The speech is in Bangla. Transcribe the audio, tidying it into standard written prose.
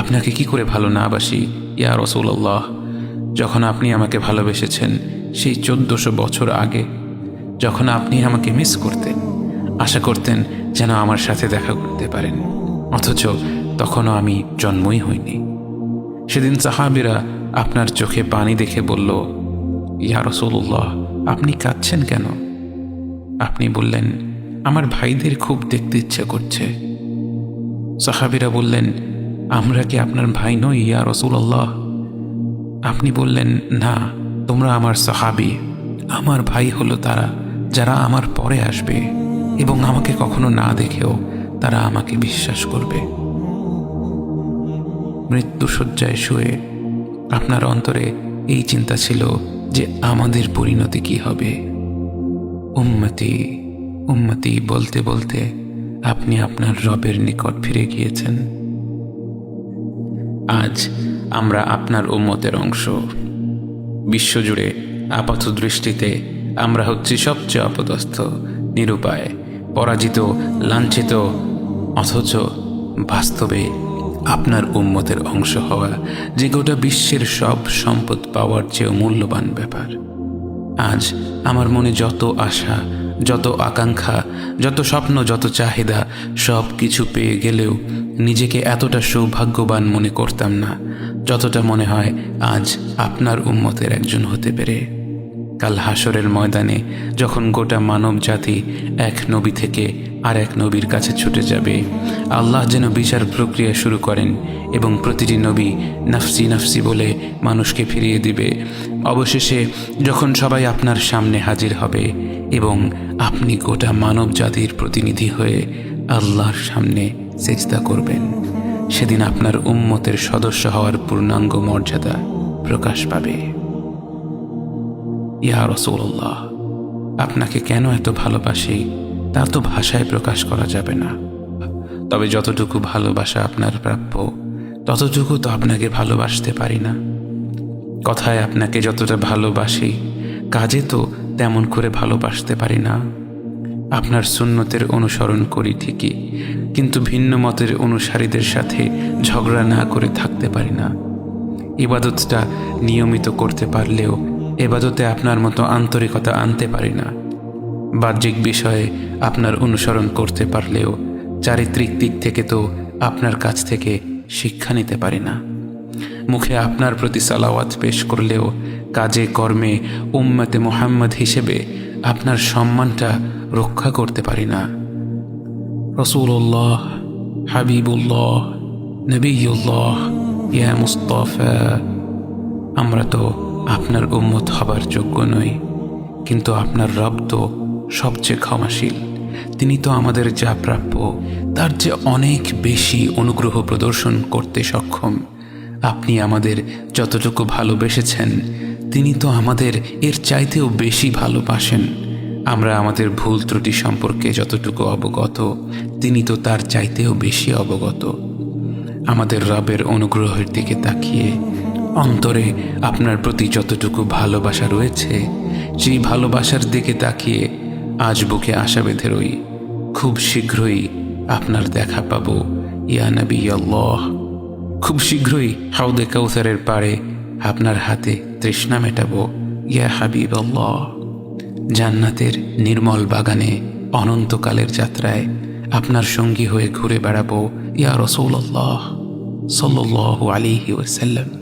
আপনাকে কি করে ভালো না বাসি ইয়া রাসূলুল্লাহ। যখন আপনি আমাকে ভালোবেসেছেন সেই 1400 বছর আগে, যখন আপনি আমাকে মিস করতেন, আশা করতেন যেন আমার সাথে দেখা করতে পারেন, অথচ তখনও আমি জন্মই হইনি। সেদিন সাহাবীরা আপনার চোখে পানি দেখে বলল, ইয়া রাসূলুল্লাহ, আপনি কাঁদছেন কেন? আপনি বললেন, আমার ভাইদের খুব দেখতে ইচ্ছা করছে। সাহাবীরা বললেন, আমরা কি আপনার ভাই নই ইয়া রাসূলুল্লাহ? আপনি বললেন, না, তোমরা আমার সাহাবী। আমার ভাই হলো তারা যারা আমার পরে আসবে এবং আমাকে কখনো না দেখেও তারা আমাকে বিশ্বাস করবে। মৃত্যুশয্যায় শুয়ে আপনার অন্তরে এই চিন্তা ছিল যে আমাদের পরিণতি কি হবে। উম্মতি উম্মতি বলতে বলতে আপনি আপনার রবের নিকট ফিরে গিয়েছেন। আজ আমরা আপনার উম্মতের অংশ। বিশ্বজুড়ে আপাত দৃষ্টিতে আমরা হচ্ছি সবচেয়ে অপদস্থ, নিরুপায়, পরাজিত, লাঞ্ছিত, অথচ বাস্তবে আপনার উম্মতের অংশ হওয়া যে গোটা বিশ্বের সব সম্পদ পাওয়ার চেয়েও মূল্যবান ব্যাপার। আজ আমার মনে যত আশা, যত আকাঙ্ক্ষা, যত স্বপ্ন, যত চাহিদা, সব কিছু পেয়ে গেলেও নিজেকে এতটা সৌভাগ্যবান মনে করতাম না যতটা মনে হয় আজ আপনার উম্মতের একজন হতে পেরে। কাল হাসরের ময়দানে যখন গোটা মানব জাতি এক নবী থেকে আর এক নবীর কাছে ছুটে যাবে, আল্লাহ যেন বিচার প্রক্রিয়া শুরু করেন এবং প্রতিটি নবী নাফসি নাফসি বলে মানুষকে ফিরিয়ে দিবে। অবশেষে যখন সবাই আপনার সামনে হাজির হবে এবং আপনি গোটা মানব জাতির প্রতিনিধি হয়ে আল্লাহর সামনে সেজদা করবেন, সেদিন আপনার উম্মতের সদস্য হওয়ার পূর্ণাঙ্গ মর্যাদা প্রকাশ পাবে। ইয়া রাসূলুল্লাহ, আপনাকে কেন এত ভালোবাসি তার তো ভাষায় প্রকাশ করা যাবে না। তবে যতটুকু ভালোবাসা আপনার প্রাপ্য ততটুকু তো আপনাকে ভালোবাসতে পারি না। কথায় আপনাকে যতটা ভালোবাসি কাজে তো তেমন করে ভালোবাসতে পারি না। আপনার সুন্নতের অনুসরণ করি ঠিকই, কিন্তু ভিন্ন মতের অনুসারীদের সাথে ঝগড়া না করে থাকতে পারি না। ইবাদতটা নিয়মিত করতে পারলেও এবাদতে আপনার মতো আন্তরিকতা আনতে পারি না। বাহ্যিক বিষয়ে আপনার অনুসরণ করতে পারলেও চারিত্রিক দিক থেকে তো আপনার কাছ থেকে শিক্ষা নিতে পারি না। মুখে আপনার প্রতি সালাওয়াত পেশ করলেও কাজে কর্মে উম্মতে মুহাম্মদ হিসেবে আপনার সম্মানটা রক্ষা করতে পারি না। রাসূলুল্লাহ, হাবিবুল্লাহ, নবিয়ুল্লাহ, ইয়া মুস্তাফা, আমরা তো আপনার উম্মত হবার যোগ্য নই, কিন্তু আপনার রব তো সবচেয়ে ক্ষমাশীল। তিনি তো আমাদের যা প্রাপ্য তার চেয়ে অনেক বেশি অনুগ্রহ প্রদর্শন করতে সক্ষম। আপনি আমাদের যতটুকু ভালোবেসেছেন তিনি তো আমাদের এর চাইতেও বেশি ভালোবাসেন। আমরা আমাদের ভুল ত্রুটি সম্পর্কে যতটুকু অবগত তিনি তো তার চাইতেও বেশি অবগত। আমাদের রবের অনুগ্রহের দিকে তাকিয়ে অন্তরে আপনার প্রতি যতটুকু ভালোবাসা রয়েছে সেই ভালোবাসার দিকে তাকিয়ে আজ বুকে আশা বেঁধে রই, খুব শীঘ্রই আপনার দেখা পাবো ইয়া নবী আল্লাহ। খুব শীঘ্রই হাউদে কাউসারের পাড়ে আপনার হাতে তৃষ্ণা মেটাবো ইয়া হাবিব আল্লাহ। জান্নাতের নির্মল বাগানে অনন্তকালের যাত্রায় আপনার সঙ্গী হয়ে ঘুরে বেড়াবো ইয়া রাসূলুল্লাহ সাল্লাল্লাহু আলাইহি ওয়াসাল্লাম।